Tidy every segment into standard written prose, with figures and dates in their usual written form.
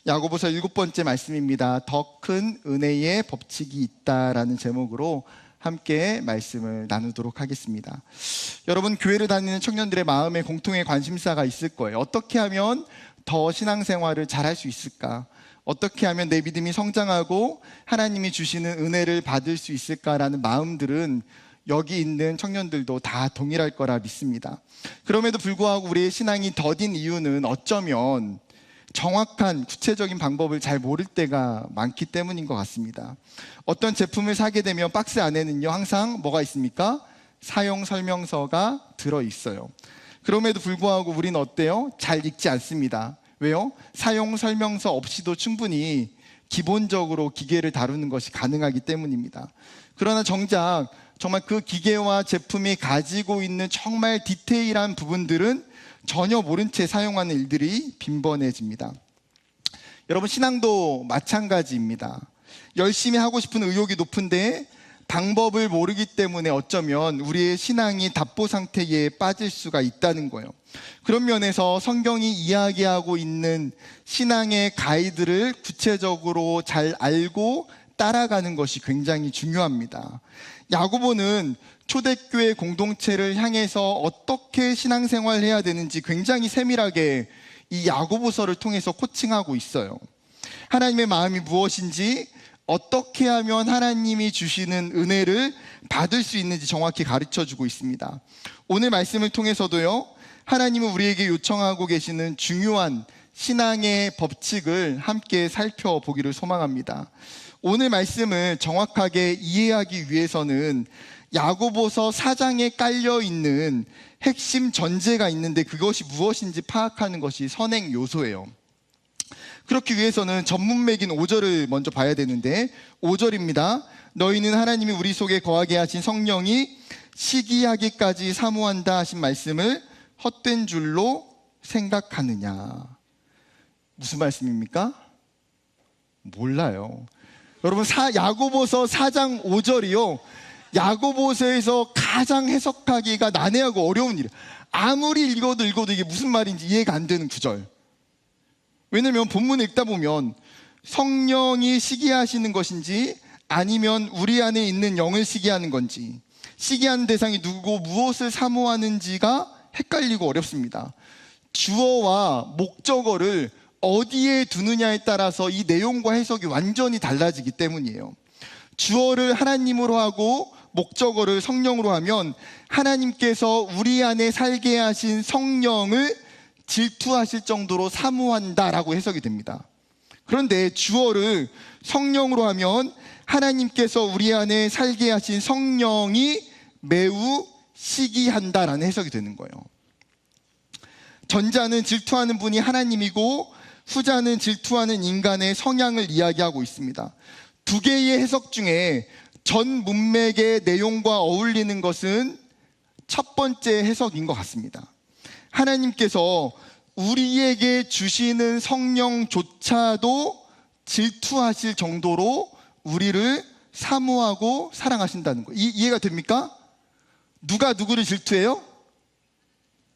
야고보서 7번째 말씀입니다. 더 큰 은혜의 법칙이 있다라는 제목으로 함께 말씀을 나누도록 하겠습니다. 여러분, 교회를 다니는 청년들의 마음에 공통의 관심사가 있을 거예요. 어떻게 하면 더 신앙생활을 잘할 수 있을까? 어떻게 하면 내 믿음이 성장하고 하나님이 주시는 은혜를 받을 수 있을까라는 마음들은 여기 있는 청년들도 다 동일할 거라 믿습니다. 그럼에도 불구하고 우리의 신앙이 더딘 이유는 어쩌면 정확한 구체적인 방법을 잘 모를 때가 많기 때문인 것 같습니다. 어떤 제품을 사게 되면 박스 안에는요, 항상 뭐가 있습니까? 사용 설명서가 들어있어요. 그럼에도 불구하고 우리는 어때요? 잘 읽지 않습니다. 왜요? 사용 설명서 없이도 충분히 기본적으로 기계를 다루는 것이 가능하기 때문입니다. 그러나 정작 정말 그 기계와 제품이 가지고 있는 정말 디테일한 부분들은 전혀 모른 채 사용하는 일들이 빈번해집니다. 여러분, 신앙도 마찬가지입니다. 열심히 하고 싶은 의욕이 높은데 방법을 모르기 때문에 어쩌면 우리의 신앙이 답보 상태에 빠질 수가 있다는 거예요. 그런 면에서 성경이 이야기하고 있는 신앙의 가이드를 구체적으로 잘 알고 따라가는 것이 굉장히 중요합니다. 야고보는 초대교회 공동체를 향해서 어떻게 신앙생활을 해야 되는지 굉장히 세밀하게 이 야고보서를 통해서 코칭하고 있어요. 하나님의 마음이 무엇인지, 어떻게 하면 하나님이 주시는 은혜를 받을 수 있는지 정확히 가르쳐주고 있습니다. 오늘 말씀을 통해서도요, 하나님은 우리에게 요청하고 계시는 중요한 신앙의 법칙을 함께 살펴보기를 소망합니다. 오늘 말씀을 정확하게 이해하기 위해서는 야고보서 4장에 깔려있는 핵심 전제가 있는데 그것이 무엇인지 파악하는 것이 선행 요소예요. 그렇기 위해서는 전문맥인 5절을 먼저 봐야 되는데, 5절입니다. 너희는 하나님이 우리 속에 거하게 하신 성령이 시기하기까지 사모한다 하신 말씀을 헛된 줄로 생각하느냐. 무슨 말씀입니까? 몰라요. 여러분, 야고보서 4장 5절이요, 야고보서에서 가장 해석하기가 난해하고 어려운 일, 아무리 읽어도 이게 무슨 말인지 이해가 안 되는 구절. 왜냐면 본문을 읽다 보면 성령이 시기하시는 것인지 아니면 우리 안에 있는 영을 시기하는 건지, 시기하는 대상이 누구고 무엇을 사모하는지가 헷갈리고 어렵습니다. 주어와 목적어를 어디에 두느냐에 따라서 이 내용과 해석이 완전히 달라지기 때문이에요. 주어를 하나님으로 하고 목적어를 성령으로 하면 하나님께서 우리 안에 살게 하신 성령을 질투하실 정도로 사모한다라고 해석이 됩니다. 그런데 주어를 성령으로 하면 하나님께서 우리 안에 살게 하신 성령이 매우 시기한다라는 해석이 되는 거예요. 전자는 질투하는 분이 하나님이고 후자는 질투하는 인간의 성향을 이야기하고 있습니다. 두 개의 해석 중에 전 문맥의 내용과 어울리는 것은 첫 번째 해석인 것 같습니다. 하나님께서 우리에게 주시는 성령조차도 질투하실 정도로 우리를 사모하고 사랑하신다는 거예요. 이해가 됩니까? 누가 누구를 질투해요?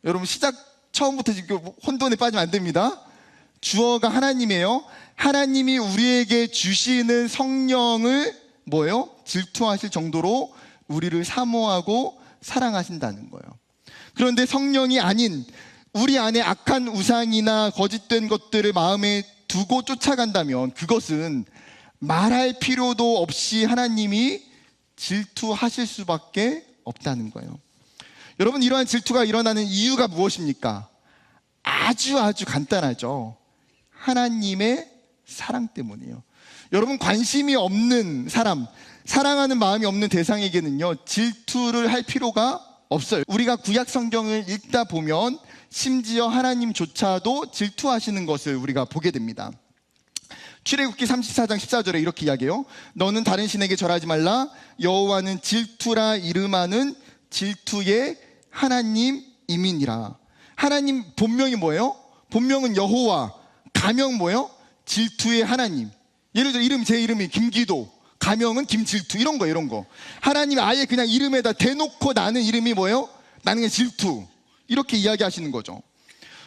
여러분, 시작 처음부터 지금 혼돈에 빠지면 안 됩니다. 주어가 하나님이에요. 하나님이 우리에게 주시는 성령을 뭐예요? 질투하실 정도로 우리를 사모하고 사랑하신다는 거예요. 그런데 성령이 아닌 우리 안에 악한 우상이나 거짓된 것들을 마음에 두고 쫓아간다면 그것은 말할 필요도 없이 하나님이 질투하실 수밖에 없다는 거예요. 여러분, 이러한 질투가 일어나는 이유가 무엇입니까? 아주 간단하죠. 하나님의 사랑 때문이에요. 여러분, 관심이 없는 사람, 사랑하는 마음이 없는 대상에게는요, 질투를 할 필요가 없어요. 우리가 구약 성경을 읽다 보면 심지어 하나님조차도 질투하시는 것을 우리가 보게 됩니다. 출애굽기 34장 14절에 이렇게 이야기해요. 너는 다른 신에게 절하지 말라. 여호와는 질투라 이름하는 질투의 하나님이니라. 하나님 본명이 뭐예요? 본명은 여호와. 가명 뭐예요? 질투의 하나님. 예를 들어 제 이름이 김기도, 가명은 김질투, 이런 거. 하나님이 아예 그냥 이름에다 대놓고 나는 이름이 뭐예요? 나는 그냥 질투. 이렇게 이야기하시는 거죠.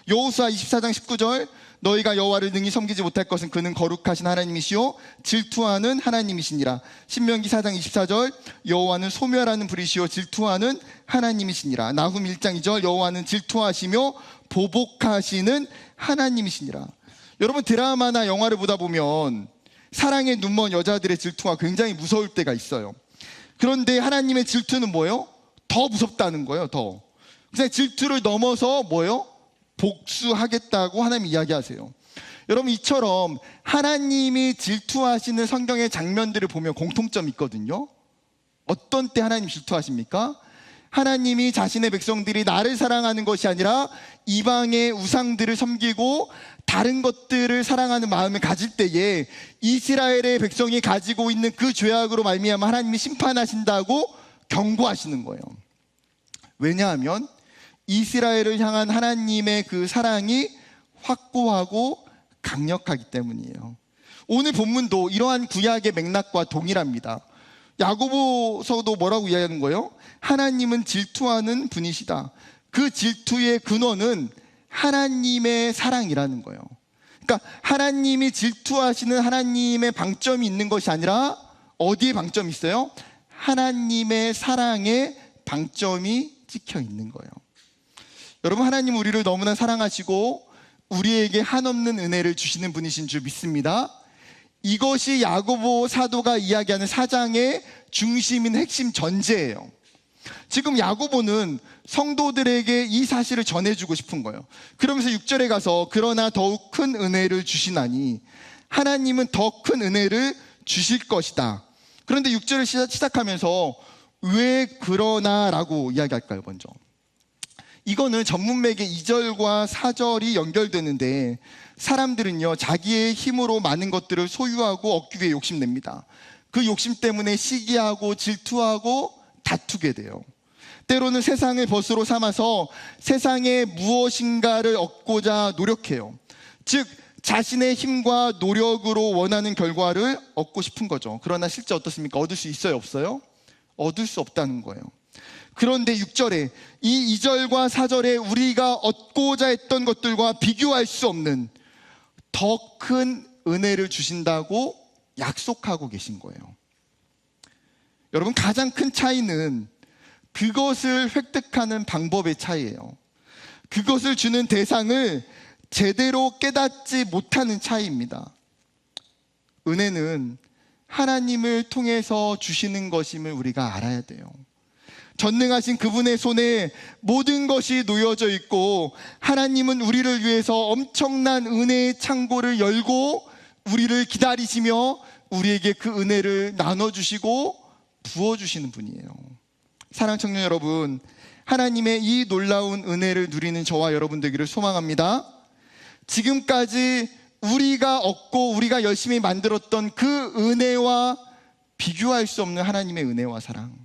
여호수아 24장 19절, 너희가 여호와를 능히 섬기지 못할 것은 그는 거룩하신 하나님이시요 질투하는 하나님이시니라. 신명기 4장 24절 여호와는 소멸하는 불이시요 질투하는 하나님이시니라. 나훔 1장 2절 여호와는 질투하시며 보복하시는 하나님이시니라. 여러분, 드라마나 영화를 보다 보면 사랑에 눈먼 여자들의 질투가 굉장히 무서울 때가 있어요. 그런데 하나님의 질투는 뭐예요? 더 무섭다는 거예요. 더 그냥 질투를 넘어서 뭐예요? 복수하겠다고 하나님 이야기하세요. 여러분, 이처럼 하나님이 질투하시는 성경의 장면들을 보면 공통점이 있거든요. 어떤 때 하나님 질투하십니까? 하나님이 자신의 백성들이 나를 사랑하는 것이 아니라 이방의 우상들을 섬기고 다른 것들을 사랑하는 마음을 가질 때에 이스라엘의 백성이 가지고 있는 그 죄악으로 말미암아 하나님이 심판하신다고 경고하시는 거예요. 왜냐하면 이스라엘을 향한 하나님의 그 사랑이 확고하고 강력하기 때문이에요. 오늘 본문도 이러한 구약의 맥락과 동일합니다. 야고보서도 뭐라고 이야기하는 거예요? 하나님은 질투하는 분이시다. 그 질투의 근원은 하나님의 사랑이라는 거예요. 그러니까 하나님이 질투하시는 하나님의 방점이 있는 것이 아니라 어디에 방점이 있어요? 하나님의 사랑에 방점이 찍혀 있는 거예요. 여러분, 하나님 우리를 너무나 사랑하시고 우리에게 한없는 은혜를 주시는 분이신 줄 믿습니다. 이것이 야고보 사도가 이야기하는 사장의 중심인 핵심 전제예요. 지금 야고보는 성도들에게 이 사실을 전해주고 싶은 거예요. 그러면서 6절에 가서 그러나 더욱 큰 은혜를 주시나니 하나님은 더 큰 은혜를 주실 것이다. 그런데 6절을 시작하면서 왜 그러나라고 이야기할까요? 먼저 이거는 전문맥의 2절과 4절이 연결되는데 사람들은요, 자기의 힘으로 많은 것들을 소유하고 얻기 위해 욕심냅니다. 그 욕심 때문에 시기하고 질투하고 다투게 돼요. 때로는 세상을 벗으로 삼아서 세상에 무엇인가를 얻고자 노력해요. 즉 자신의 힘과 노력으로 원하는 결과를 얻고 싶은 거죠. 그러나 실제 어떻습니까? 얻을 수 있어요? 없어요? 얻을 수 없다는 거예요. 그런데 6절에 이 2절과 4절에 우리가 얻고자 했던 것들과 비교할 수 없는 더 큰 은혜를 주신다고 약속하고 계신 거예요. 여러분, 가장 큰 차이는 그것을 획득하는 방법의 차이예요. 그것을 주는 대상을 제대로 깨닫지 못하는 차이입니다. 은혜는 하나님을 통해서 주시는 것임을 우리가 알아야 돼요. 전능하신 그분의 손에 모든 것이 놓여져 있고 하나님은 우리를 위해서 엄청난 은혜의 창고를 열고 우리를 기다리시며 우리에게 그 은혜를 나눠주시고 부어주시는 분이에요. 사랑하는 청년 여러분, 하나님의 이 놀라운 은혜를 누리는 저와 여러분 되기를 소망합니다. 지금까지 우리가 얻고 우리가 열심히 만들었던 그 은혜와 비교할 수 없는 하나님의 은혜와 사랑,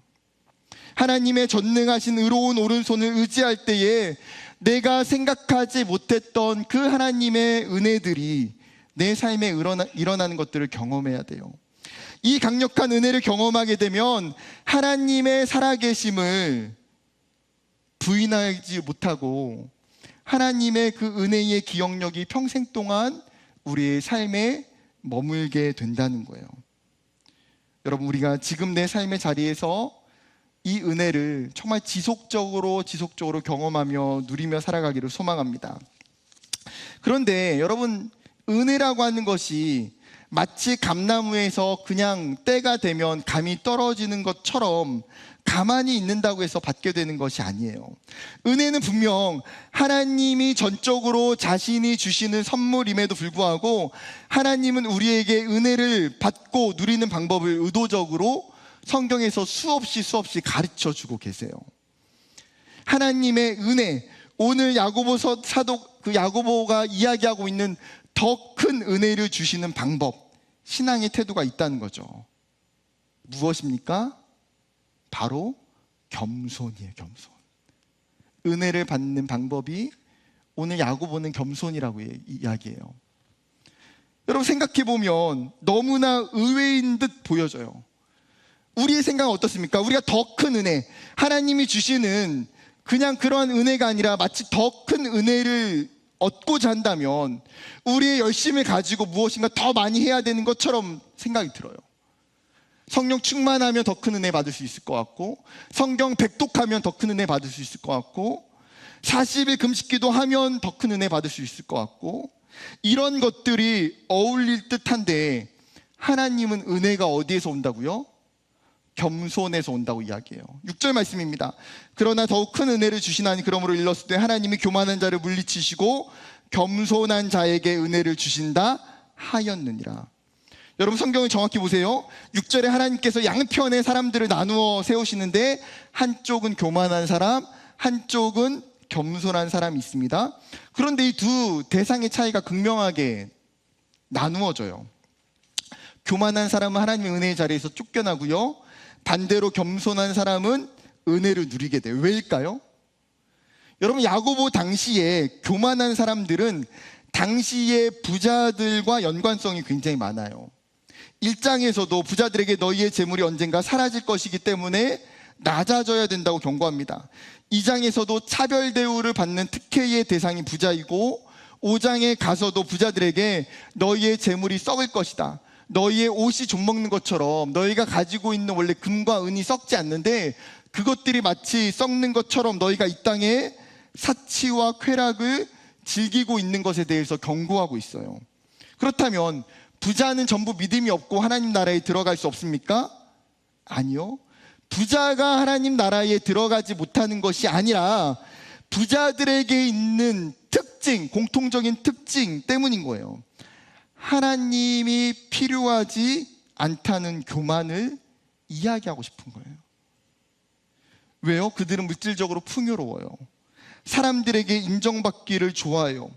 하나님의 전능하신 의로운 오른손을 의지할 때에 내가 생각하지 못했던 그 하나님의 은혜들이 내 삶에 일어나는 것들을 경험해야 돼요. 이 강력한 은혜를 경험하게 되면 하나님의 살아계심을 부인하지 못하고 하나님의 그 은혜의 기억력이 평생 동안 우리의 삶에 머물게 된다는 거예요. 여러분, 우리가 지금 내 삶의 자리에서 이 은혜를 정말 지속적으로 경험하며 누리며 살아가기를 소망합니다. 그런데 여러분, 은혜라고 하는 것이 마치 감나무에서 그냥 때가 되면 감이 떨어지는 것처럼 가만히 있는다고 해서 받게 되는 것이 아니에요. 은혜는 분명 하나님이 전적으로 자신이 주시는 선물임에도 불구하고 하나님은 우리에게 은혜를 받고 누리는 방법을 의도적으로 성경에서 수없이 가르쳐 주고 계세요. 하나님의 은혜, 오늘 야고보서 사도 그 야고보가 이야기하고 있는 더 큰 은혜를 주시는 방법, 신앙의 태도가 있다는 거죠. 무엇입니까? 바로 겸손이에요. 겸손. 은혜를 받는 방법이 오늘 야고보는 겸손이라고 이야기해요. 여러분, 생각해보면 너무나 의외인 듯 보여져요. 우리의 생각은 어떻습니까? 우리가 더 큰 은혜, 하나님이 주시는 그냥 그러한 은혜가 아니라 마치 더 큰 은혜를 얻고자 한다면 우리의 열심을 가지고 무엇인가 더 많이 해야 되는 것처럼 생각이 들어요. 성령 충만하면 더 큰 은혜 받을 수 있을 것 같고, 성경 백독하면 더 큰 은혜 받을 수 있을 것 같고, 40일 금식기도 하면 더 큰 은혜 받을 수 있을 것 같고, 이런 것들이 어울릴 듯한데 하나님은 은혜가 어디에서 온다고요? 겸손에서 온다고 이야기해요. 6절 말씀입니다. 그러나 더욱 큰 은혜를 주시나니 그러므로 일렀을 때 하나님이 교만한 자를 물리치시고 겸손한 자에게 은혜를 주신다 하였느니라. 여러분 성경을 정확히 보세요. 6절에 하나님께서 양편의 사람들을 나누어 세우시는데 한쪽은 교만한 사람, 한쪽은 겸손한 사람이 있습니다. 그런데 이 두 대상의 차이가 극명하게 나누어져요. 교만한 사람은 하나님의 은혜의 자리에서 쫓겨나고요, 반대로 겸손한 사람은 은혜를 누리게 돼요. 왜일까요? 여러분 야고보 당시에 교만한 사람들은 당시의 부자들과 연관성이 굉장히 많아요. 1장에서도 부자들에게 너희의 재물이 언젠가 사라질 것이기 때문에 낮아져야 된다고 경고합니다. 2장에서도 차별 대우를 받는 특혜의 대상이 부자이고, 5장에 가서도 부자들에게 너희의 재물이 썩을 것이다, 너희의 옷이 좀먹는 것처럼 너희가 가지고 있는 원래 금과 은이 썩지 않는데 그것들이 마치 썩는 것처럼 너희가 이 땅에 사치와 쾌락을 즐기고 있는 것에 대해서 경고하고 있어요. 그렇다면 부자는 전부 믿음이 없고 하나님 나라에 들어갈 수 없습니까? 아니요. 부자가 하나님 나라에 들어가지 못하는 것이 아니라 부자들에게 있는 특징, 공통적인 특징 때문인 거예요. 하나님이 필요하지 않다는 교만을 이야기하고 싶은 거예요. 왜요? 그들은 물질적으로 풍요로워요. 사람들에게 인정받기를 좋아해요.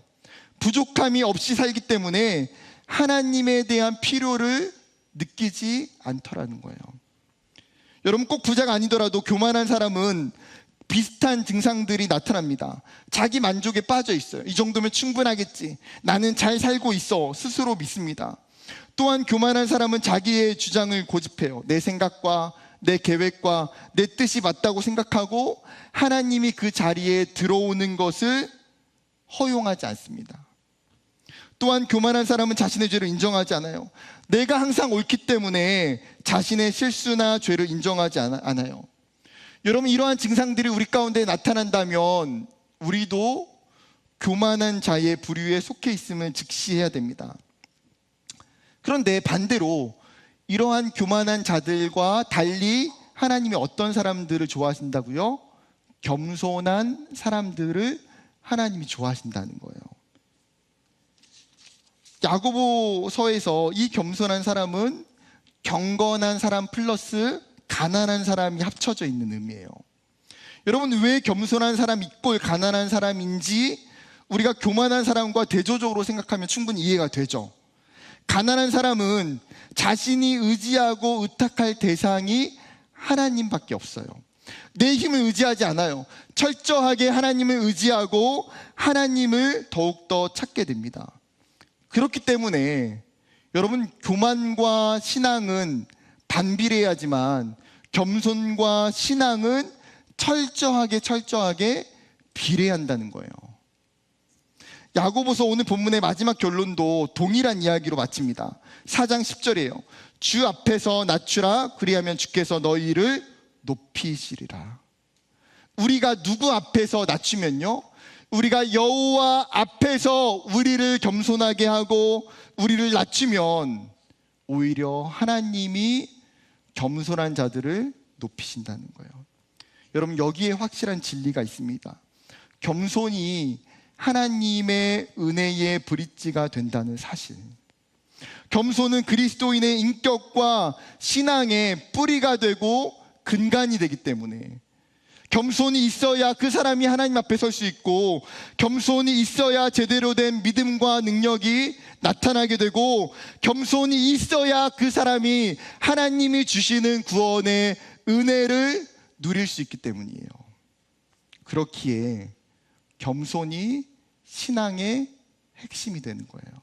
부족함이 없이 살기 때문에 하나님에 대한 필요를 느끼지 않더라는 거예요. 여러분 꼭 부자가 아니더라도 교만한 사람은 비슷한 증상들이 나타납니다. 자기 만족에 빠져 있어요. 이 정도면 충분하겠지, 나는 잘 살고 있어 스스로 믿습니다. 또한 교만한 사람은 자기의 주장을 고집해요. 내 생각과 내 계획과 내 뜻이 맞다고 생각하고 하나님이 그 자리에 들어오는 것을 허용하지 않습니다. 또한 교만한 사람은 자신의 죄를 인정하지 않아요. 내가 항상 옳기 때문에 자신의 실수나 죄를 인정하지 않아요. 여러분 이러한 증상들이 우리 가운데 나타난다면 우리도 교만한 자의 부류에 속해 있음을 직시해야 됩니다. 그런데 반대로 이러한 교만한 자들과 달리 하나님이 어떤 사람들을 좋아하신다고요? 겸손한 사람들을 하나님이 좋아하신다는 거예요. 야고보서에서 이 겸손한 사람은 경건한 사람 플러스 가난한 사람이 합쳐져 있는 의미예요. 여러분 왜 겸손한 사람 있고 가난한 사람인지 우리가 교만한 사람과 대조적으로 생각하면 충분히 이해가 되죠. 가난한 사람은 자신이 의지하고 의탁할 대상이 하나님밖에 없어요. 내 힘을 의지하지 않아요. 철저하게 하나님을 의지하고 하나님을 더욱더 찾게 됩니다. 그렇기 때문에 여러분 교만과 신앙은 반비례하지만 겸손과 신앙은 철저하게 비례한다는 거예요. 야고보서 오늘 본문의 마지막 결론도 동일한 이야기로 마칩니다. 4장 10절이에요. 주 앞에서 낮추라, 그리하면 주께서 너희를 높이시리라. 우리가 누구 앞에서 낮추면요, 우리가 여호와 앞에서 우리를 겸손하게 하고 우리를 낮추면 오히려 하나님이 겸손한 자들을 높이신다는 거예요. 여러분 여기에 확실한 진리가 있습니다. 겸손이 하나님의 은혜의 브릿지가 된다는 사실. 겸손은 그리스도인의 인격과 신앙의 뿌리가 되고 근간이 되기 때문에, 겸손이 있어야 그 사람이 하나님 앞에 설 수 있고, 겸손이 있어야 제대로 된 믿음과 능력이 나타나게 되고, 겸손이 있어야 그 사람이 하나님이 주시는 구원의 은혜를 누릴 수 있기 때문이에요. 그렇기에 겸손이 신앙의 핵심이 되는 거예요.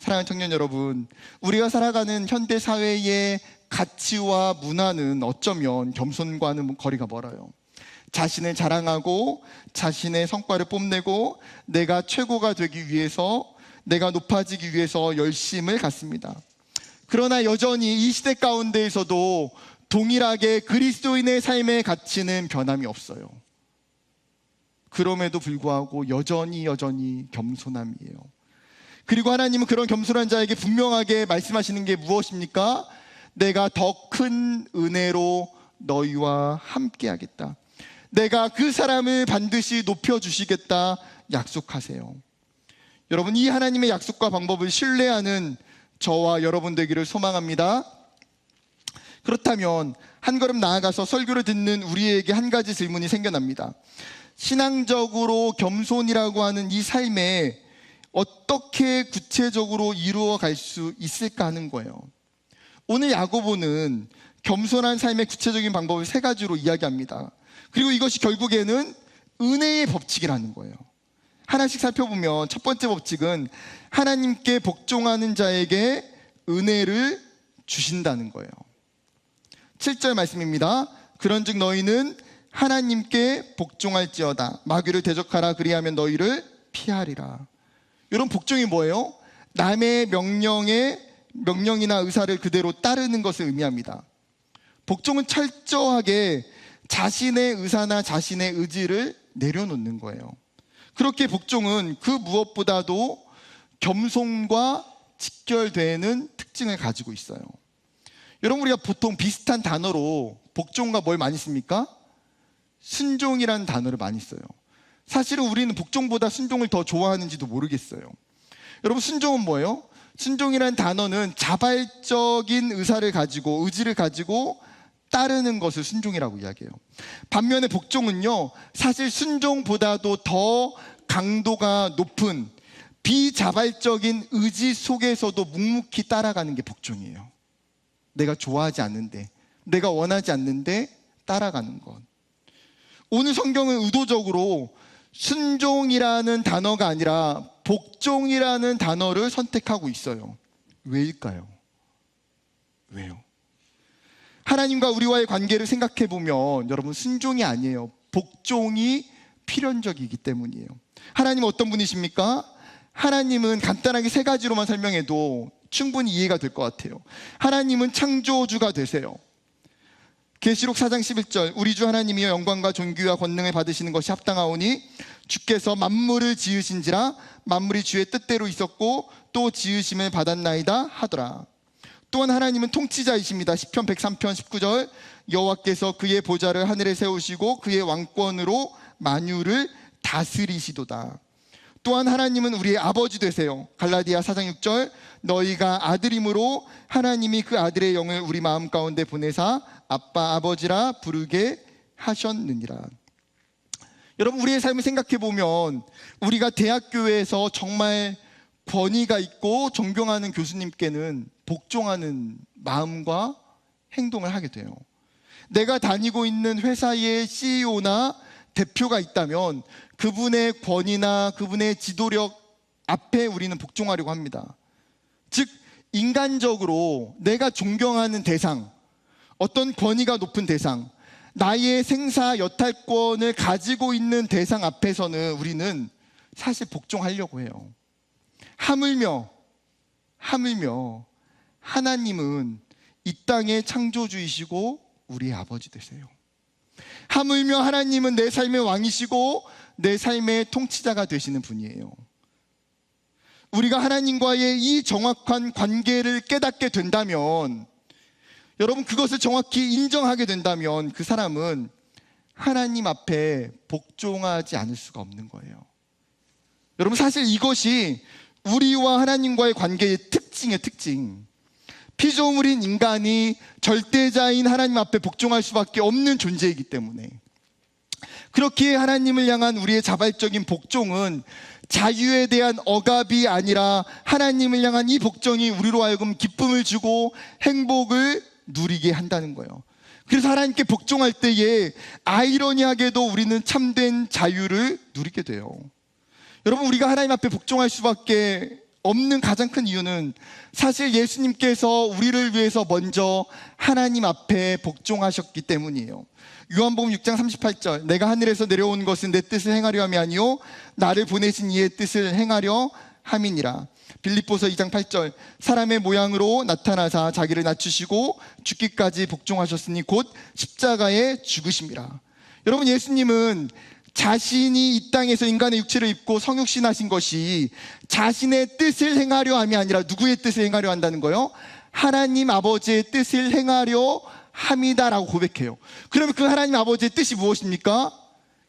사랑하는 청년 여러분, 우리가 살아가는 현대 사회의 가치와 문화는 어쩌면 겸손과는 거리가 멀어요. 자신을 자랑하고 자신의 성과를 뽐내고 내가 최고가 되기 위해서, 내가 높아지기 위해서 열심을 갖습니다. 그러나 여전히 이 시대 가운데에서도 동일하게 그리스도인의 삶의 가치는 변함이 없어요. 그럼에도 불구하고 여전히 겸손함이에요. 그리고 하나님은 그런 겸손한 자에게 분명하게 말씀하시는 게 무엇입니까? 내가 더 큰 은혜로 너희와 함께 하겠다. 내가 그 사람을 반드시 높여주시겠다 약속하세요. 여러분, 이 하나님의 약속과 방법을 신뢰하는 저와 여러분 되기를 소망합니다. 그렇다면 한 걸음 나아가서 설교를 듣는 우리에게 한 가지 질문이 생겨납니다. 신앙적으로 겸손이라고 하는 이 삶에 어떻게 구체적으로 이루어 갈 수 있을까 하는 거예요. 오늘 야고보는 겸손한 삶의 구체적인 방법을 세 가지로 이야기합니다. 그리고 이것이 결국에는 은혜의 법칙이라는 거예요. 하나씩 살펴보면 첫 번째 법칙은 하나님께 복종하는 자에게 은혜를 주신다는 거예요. 7절 말씀입니다. 그런즉 너희는 하나님께 복종할지어다. 마귀를 대적하라. 그리하면 너희를 피하리라. 이런 복종이 뭐예요? 남의 명령이나 의사를 그대로 따르는 것을 의미합니다. 복종은 철저하게 자신의 의사나 자신의 의지를 내려놓는 거예요. 그렇게 복종은 그 무엇보다도 겸손과 직결되는 특징을 가지고 있어요. 여러분, 우리가 보통 비슷한 단어로 복종과 뭘 많이 씁니까? 순종이라는 단어를 많이 써요. 사실은 우리는 복종보다 순종을 더 좋아하는지도 모르겠어요. 여러분, 순종은 뭐예요? 순종이라는 단어는 자발적인 의사를 가지고, 의지를 가지고 따르는 것을 순종이라고 이야기해요. 반면에 복종은요, 사실 순종보다도 더 강도가 높은 비자발적인 의지 속에서도 묵묵히 따라가는 게 복종이에요. 내가 좋아하지 않는데, 내가 원하지 않는데 따라가는 것. 오늘 성경은 의도적으로 순종이라는 단어가 아니라 복종이라는 단어를 선택하고 있어요. 왜일까요? 왜요? 하나님과 우리와의 관계를 생각해 보면 여러분, 순종이 아니에요. 복종이 필연적이기 때문이에요. 하나님은 어떤 분이십니까? 하나님은 간단하게 세 가지로만 설명해도 충분히 이해가 될 것 같아요. 하나님은 창조주가 되세요. 계시록 4장 11절 우리 주 하나님이여 영광과 존귀와 권능을 받으시는 것이 합당하오니 주께서 만물을 지으신지라 만물이 주의 뜻대로 있었고 또 지으심을 받았나이다 하더라. 또한 하나님은 통치자이십니다. 시편 103편 19절 여호와께서 그의 보좌를 하늘에 세우시고 그의 왕권으로 만유를 다스리시도다. 또한 하나님은 우리의 아버지 되세요. 갈라디아 4장 6절 너희가 아들임으로 하나님이 그 아들의 영을 우리 마음 가운데 보내사 아빠 아버지라 부르게 하셨느니라. 여러분, 우리의 삶을 생각해 보면 우리가 대학교에서 정말 권위가 있고 존경하는 교수님께는 복종하는 마음과 행동을 하게 돼요. 내가 다니고 있는 회사의 CEO나 대표가 있다면 그분의 권위나 그분의 지도력 앞에 우리는 복종하려고 합니다. 즉, 인간적으로 내가 존경하는 대상, 어떤 권위가 높은 대상, 나의 생사 여탈권을 가지고 있는 대상 앞에서는 우리는 사실 복종하려고 해요. 하물며 하나님은 이 땅의 창조주이시고 우리의 아버지 되세요. 하물며 하나님은 내 삶의 왕이시고 내 삶의 통치자가 되시는 분이에요. 우리가 하나님과의 이 정확한 관계를 깨닫게 된다면, 여러분, 그것을 정확히 인정하게 된다면 그 사람은 하나님 앞에 복종하지 않을 수가 없는 거예요. 여러분, 사실 이것이 우리와 하나님과의 관계의 특징이에요. 특징. 피조물인 인간이 절대자인 하나님 앞에 복종할 수밖에 없는 존재이기 때문에, 그렇기에 하나님을 향한 우리의 자발적인 복종은 자유에 대한 억압이 아니라 하나님을 향한 이 복종이 우리로 하여금 기쁨을 주고 행복을 누리게 한다는 거예요. 그래서 하나님께 복종할 때에 아이러니하게도 우리는 참된 자유를 누리게 돼요. 여러분, 우리가 하나님 앞에 복종할 수밖에 없는 가장 큰 이유는 사실 예수님께서 우리를 위해서 먼저 하나님 앞에 복종하셨기 때문이에요. 요한복음 6장 38절, 내가 하늘에서 내려온 것은 내 뜻을 행하려 함이 아니요 나를 보내신 이의 뜻을 행하려 함이니라. 빌립보서 2장 8절, 사람의 모양으로 나타나사 자기를 낮추시고 죽기까지 복종하셨으니 곧 십자가에 죽으심이라. 여러분, 예수님은 자신이 이 땅에서 인간의 육체를 입고 성육신하신 것이 자신의 뜻을 행하려 함이 아니라 누구의 뜻을 행하려 한다는 거예요? 하나님 아버지의 뜻을 행하려 함이다라고 고백해요. 그러면 그 하나님 아버지의 뜻이 무엇입니까?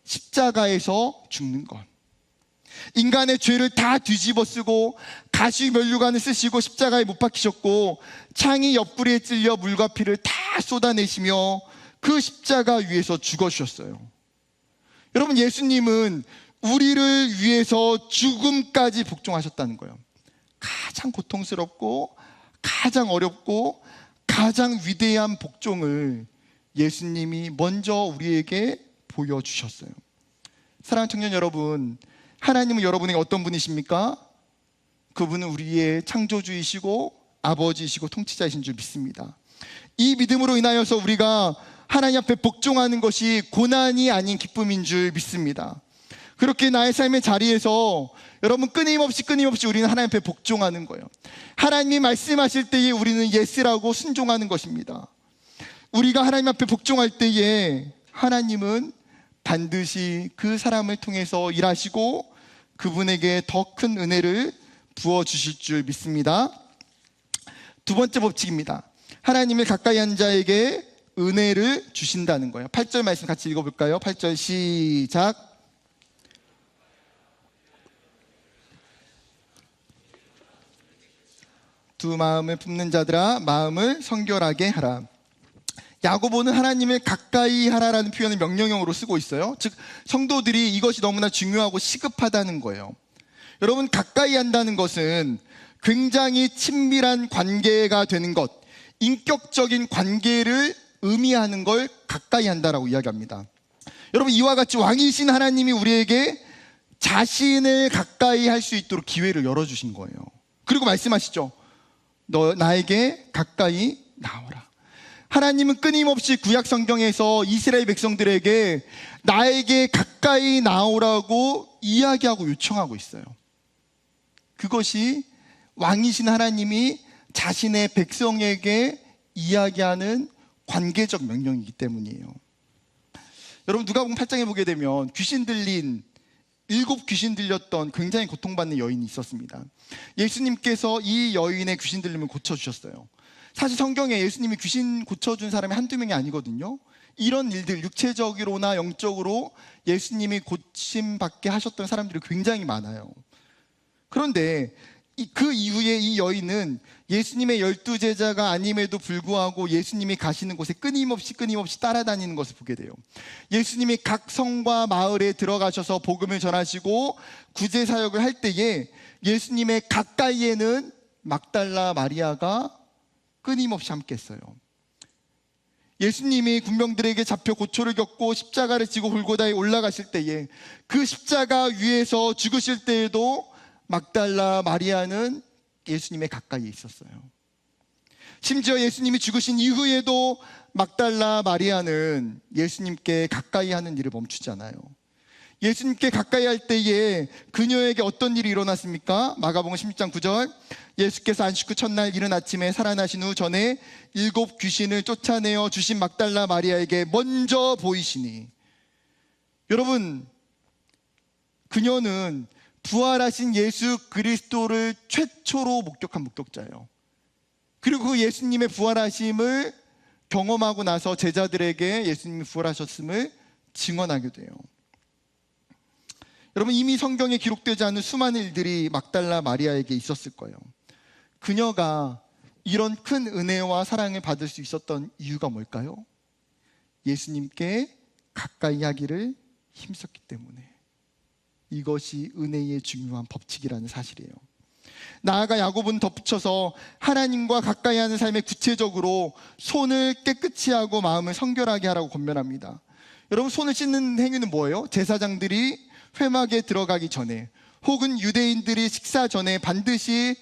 십자가에서 죽는 것. 인간의 죄를 다 뒤집어 쓰고 가시 면류관을 쓰시고 십자가에 못 박히셨고 창이 옆구리에 찔려 물과 피를 다 쏟아내시며 그 십자가 위에서 죽어주셨어요. 여러분, 예수님은 우리를 위해서 죽음까지 복종하셨다는 거예요. 가장 고통스럽고 가장 어렵고 가장 위대한 복종을 예수님이 먼저 우리에게 보여주셨어요. 사랑하는 청년 여러분, 하나님은 여러분에게 어떤 분이십니까? 그분은 우리의 창조주이시고 아버지이시고 통치자이신 줄 믿습니다. 이 믿음으로 인하여서 우리가 하나님 앞에 복종하는 것이 고난이 아닌 기쁨인 줄 믿습니다. 그렇게 나의 삶의 자리에서 여러분 끊임없이 우리는 하나님 앞에 복종하는 거예요. 하나님이 말씀하실 때에 우리는 예스라고 순종하는 것입니다. 우리가 하나님 앞에 복종할 때에 하나님은 반드시 그 사람을 통해서 일하시고 그분에게 더 큰 은혜를 부어주실 줄 믿습니다. 두 번째 법칙입니다. 하나님을 가까이 한 자에게 은혜를 주신다는 거예요. 8절 말씀 같이 읽어볼까요? 8절 시작. 두 마음을 품는 자들아 마음을 성결하게 하라. 야고보는 하나님을 가까이 하라라는 표현을 명령형으로 쓰고 있어요. 즉 성도들이 이것이 너무나 중요하고 시급하다는 거예요. 여러분, 가까이 한다는 것은 굉장히 친밀한 관계가 되는 것, 인격적인 관계를 의미하는 걸 가까이 한다라고 이야기합니다. 여러분, 이와 같이 왕이신 하나님이 우리에게 자신을 가까이 할 수 있도록 기회를 열어주신 거예요. 그리고 말씀하시죠. 너 나에게 가까이 나오라. 하나님은 끊임없이 구약 성경에서 이스라엘 백성들에게 나에게 가까이 나오라고 이야기하고 요청하고 있어요. 그것이 왕이신 하나님이 자신의 백성에게 이야기하는 관계적 명령이기 때문이에요. 여러분, 누가복음 8장에 보게 되면 귀신 들린 7 귀신 들렸던 굉장히 고통받는 여인이 있었습니다. 예수님께서 이 여인의 귀신 들림을 고쳐주셨어요. 사실 성경에 예수님이 귀신 고쳐준 사람이 한두 명이 아니거든요. 이런 일들, 육체적으로나 영적으로 예수님이 고침받게 하셨던 사람들이 굉장히 많아요. 그런데 그 이후에 이 여인은 예수님의 12제자가 아님에도 불구하고 예수님이 가시는 곳에 끊임없이 따라다니는 것을 보게 돼요. 예수님이 각 성과 마을에 들어가셔서 복음을 전하시고 구제 사역을 할 때에 예수님의 가까이에는 막달라 마리아가 끊임없이 함께 했어요. 예수님이 군병들에게 잡혀 고초를 겪고 십자가를 지고 골고다에 올라가실 때에 그 십자가 위에서 죽으실 때에도 막달라 마리아는 예수님의 가까이에 있었어요. 심지어 예수님이 죽으신 이후에도 막달라 마리아는 예수님께 가까이 하는 일을 멈추지 않아요. 예수님께 가까이 할 때에 그녀에게 어떤 일이 일어났습니까? 마가복음 16장 9절, 예수께서 안식 후 첫날 이른 아침에 살아나신 후 전에 7 귀신을 쫓아내어 주신 막달라 마리아에게 먼저 보이시니. 여러분, 그녀는 부활하신 예수 그리스도를 최초로 목격한 목격자예요. 그리고 그 예수님의 부활하심을 경험하고 나서 제자들에게 예수님이 부활하셨음을 증언하게 돼요. 여러분, 이미 성경에 기록되지 않은 수많은 일들이 막달라 마리아에게 있었을 거예요. 그녀가 이런 큰 은혜와 사랑을 받을 수 있었던 이유가 뭘까요? 예수님께 가까이 하기를 힘썼기 때문에. 이것이 은혜의 중요한 법칙이라는 사실이에요. 나아가 야고보는 덧붙여서 하나님과 가까이 하는 삶에 구체적으로 손을 깨끗이 하고 마음을 성결하게 하라고 권면합니다. 여러분, 손을 씻는 행위는 뭐예요? 제사장들이 회막에 들어가기 전에 혹은 유대인들이 식사 전에 반드시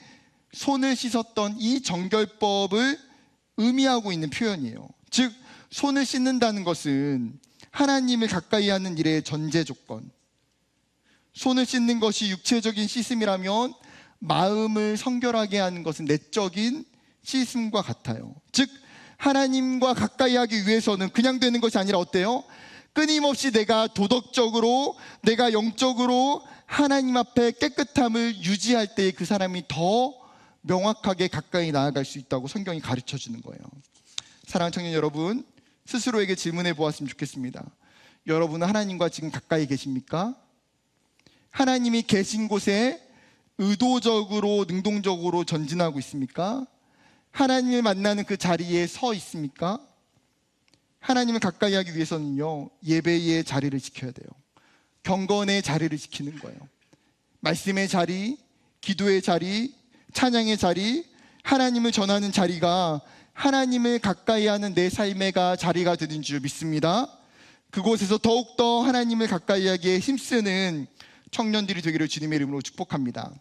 손을 씻었던 이 정결법을 의미하고 있는 표현이에요. 즉 손을 씻는다는 것은 하나님을 가까이 하는 일의 전제 조건. 손을 씻는 것이 육체적인 씻음이라면 마음을 성결하게 하는 것은 내적인 씻음과 같아요. 즉 하나님과 가까이 하기 위해서는 그냥 되는 것이 아니라 어때요? 끊임없이 내가 도덕적으로, 내가 영적으로 하나님 앞에 깨끗함을 유지할 때 그 사람이 더 명확하게 가까이 나아갈 수 있다고 성경이 가르쳐 주는 거예요. 사랑하는 청년 여러분, 스스로에게 질문해 보았으면 좋겠습니다. 여러분은 하나님과 지금 가까이 계십니까? 하나님이 계신 곳에 의도적으로, 능동적으로 전진하고 있습니까? 하나님을 만나는 그 자리에 서 있습니까? 하나님을 가까이 하기 위해서는요, 예배의 자리를 지켜야 돼요. 경건의 자리를 지키는 거예요. 말씀의 자리, 기도의 자리, 찬양의 자리, 하나님을 전하는 자리가 하나님을 가까이 하는 내 삶의 자리가 되는 줄 믿습니다. 그곳에서 더욱더 하나님을 가까이 하기에 힘쓰는 청년들이 되기를 주님의 이름으로 축복합니다.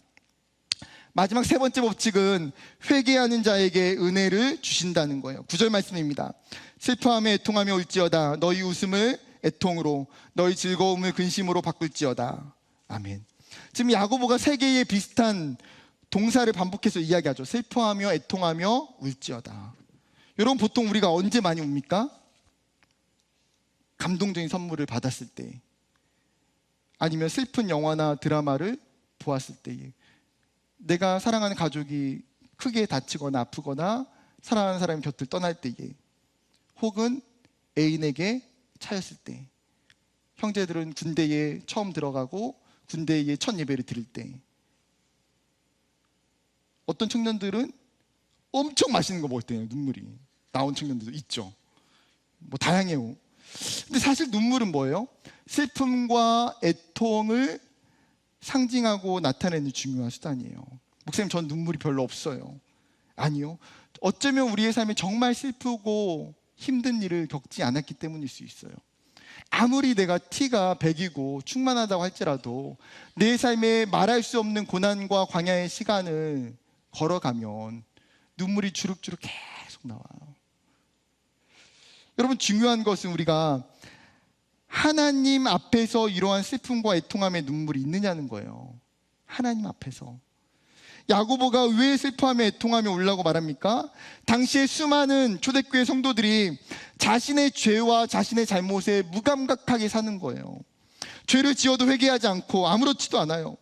마지막 세 번째 법칙은 회개하는 자에게 은혜를 주신다는 거예요. 9절 말씀입니다. 슬퍼하며 애통하며 울지어다. 너희 웃음을 애통으로, 너희 즐거움을 근심으로 바꿀지어다. 아멘. 지금 야고보가 세 개의 비슷한 동사를 반복해서 이야기하죠. 슬퍼하며 애통하며 울지어다. 여러분, 보통 우리가 언제 많이 웁니까? 감동적인 선물을 받았을 때, 아니면 슬픈 영화나 드라마를 보았을 때에, 내가 사랑하는 가족이 크게 다치거나 아프거나 사랑하는 사람이 곁을 떠날 때에, 혹은 애인에게 차였을 때, 형제들은 군대에 처음 들어가고 군대에 첫 예배를 드릴 때, 어떤 청년들은 엄청 맛있는 거 먹을 때 눈물이 나온 청년들도 있죠. 뭐 다양해요. 근데 사실 눈물은 뭐예요? 슬픔과 애통을 상징하고 나타내는 중요한 수단이에요. 목사님, 전 눈물이 별로 없어요. 아니요. 어쩌면 우리의 삶에 정말 슬프고 힘든 일을 겪지 않았기 때문일 수 있어요. 아무리 내가 티가 100이고 충만하다고 할지라도 내 삶에 말할 수 없는 고난과 광야의 시간을 걸어가면 눈물이 주룩주룩 계속 나와요. 여러분, 중요한 것은 우리가 하나님 앞에서 이러한 슬픔과 애통함의 눈물이 있느냐는 거예요. 하나님 앞에서. 야고보가 왜 슬퍼하며 애통하며 울라고 말합니까? 당시에 수많은 초대교회 성도들이 자신의 죄와 자신의 잘못에 무감각하게 사는 거예요. 죄를 지어도 회개하지 않고 아무렇지도 않아요.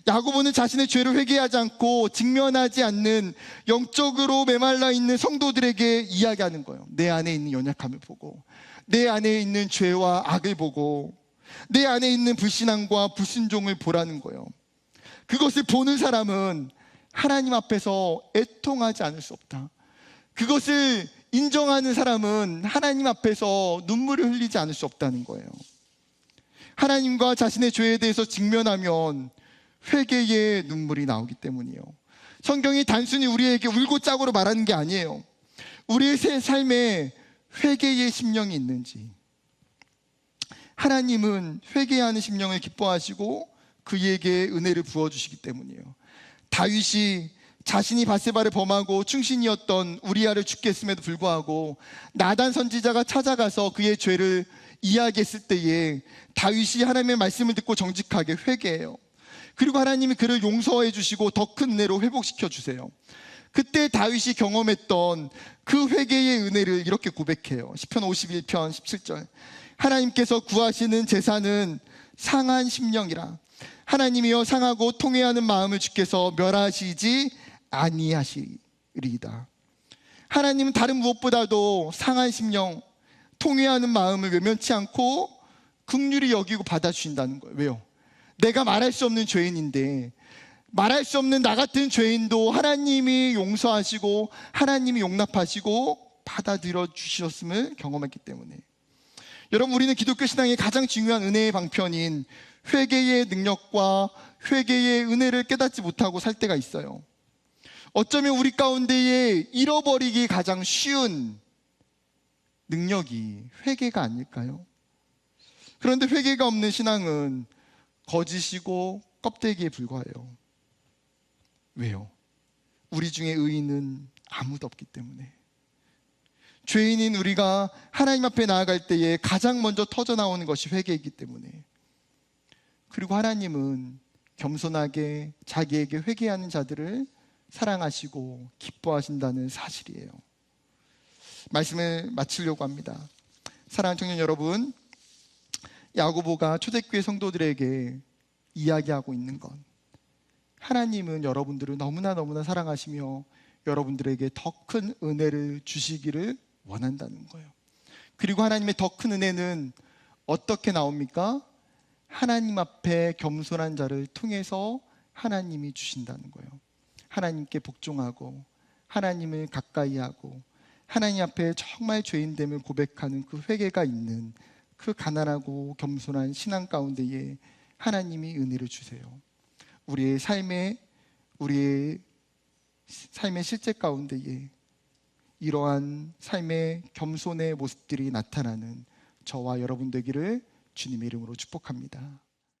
야고보는 자신의 죄를 회개하지 않고 직면하지 않는 영적으로 메말라 있는 성도들에게 이야기하는 거예요. 내 안에 있는 연약함을 보고, 내 안에 있는 죄와 악을 보고, 내 안에 있는 불신앙과 불순종을 보라는 거예요. 그것을 보는 사람은 하나님 앞에서 애통하지 않을 수 없다. 그것을 인정하는 사람은 하나님 앞에서 눈물을 흘리지 않을 수 없다는 거예요. 하나님과 자신의 죄에 대해서 직면하면 회개의 눈물이 나오기 때문이에요. 성경이 단순히 우리에게 울고 짜고로 말하는 게 아니에요. 우리의 삶에 회개의 심령이 있는지, 하나님은 회개하는 심령을 기뻐하시고 그에게 은혜를 부어주시기 때문이에요. 다윗이 자신이 밧세바를 범하고 충신이었던 우리아를 죽게 했음에도 불구하고 나단 선지자가 찾아가서 그의 죄를 이야기했을 때에 다윗이 하나님의 말씀을 듣고 정직하게 회개해요. 그리고 하나님이 그를 용서해 주시고 더 큰 은혜로 회복시켜 주세요. 그때 다윗이 경험했던 그 회개의 은혜를 이렇게 고백해요. 시편 51편 17절. 하나님께서 구하시는 제사는 상한 심령이라. 하나님이여 상하고 통회하는 마음을 주께서 멸하시지 아니하시리이다. 하나님은 다른 무엇보다도 상한 심령, 통회하는 마음을 외면치 않고 긍휼히 여기고 받아주신다는 거예요. 왜요? 내가 말할 수 없는 죄인인데, 말할 수 없는 나 같은 죄인도 하나님이 용서하시고 하나님이 용납하시고 받아들여 주셨음을 경험했기 때문에. 여러분, 우리는 기독교 신앙의 가장 중요한 은혜의 방편인 회개의 능력과 회개의 은혜를 깨닫지 못하고 살 때가 있어요. 어쩌면 우리 가운데에 잃어버리기 가장 쉬운 능력이 회개가 아닐까요? 그런데 회개가 없는 신앙은 거짓이고 껍데기에 불과해요. 왜요? 우리 중에 의인은 아무도 없기 때문에. 죄인인 우리가 하나님 앞에 나아갈 때에 가장 먼저 터져나오는 것이 회개이기 때문에. 그리고 하나님은 겸손하게 자기에게 회개하는 자들을 사랑하시고 기뻐하신다는 사실이에요. 말씀을 마치려고 합니다. 사랑하는 청년 여러분, 야고보가 초대교회 성도들에게 이야기하고 있는 건, 하나님은 여러분들을 너무나 사랑하시며 여러분들에게 더 큰 은혜를 주시기를 원한다는 거예요. 그리고 하나님의 더 큰 은혜는 어떻게 나옵니까? 하나님 앞에 겸손한 자를 통해서 하나님이 주신다는 거예요. 하나님께 복종하고 하나님을 가까이 하고 하나님 앞에 정말 죄인됨을 고백하는 그 회개가 있는 그 가난하고 겸손한 신앙 가운데에 하나님이 은혜를 주세요. 우리의 삶의 실제 가운데에 이러한 삶의 겸손의 모습들이 나타나는 저와 여러분 되기를 주님의 이름으로 축복합니다.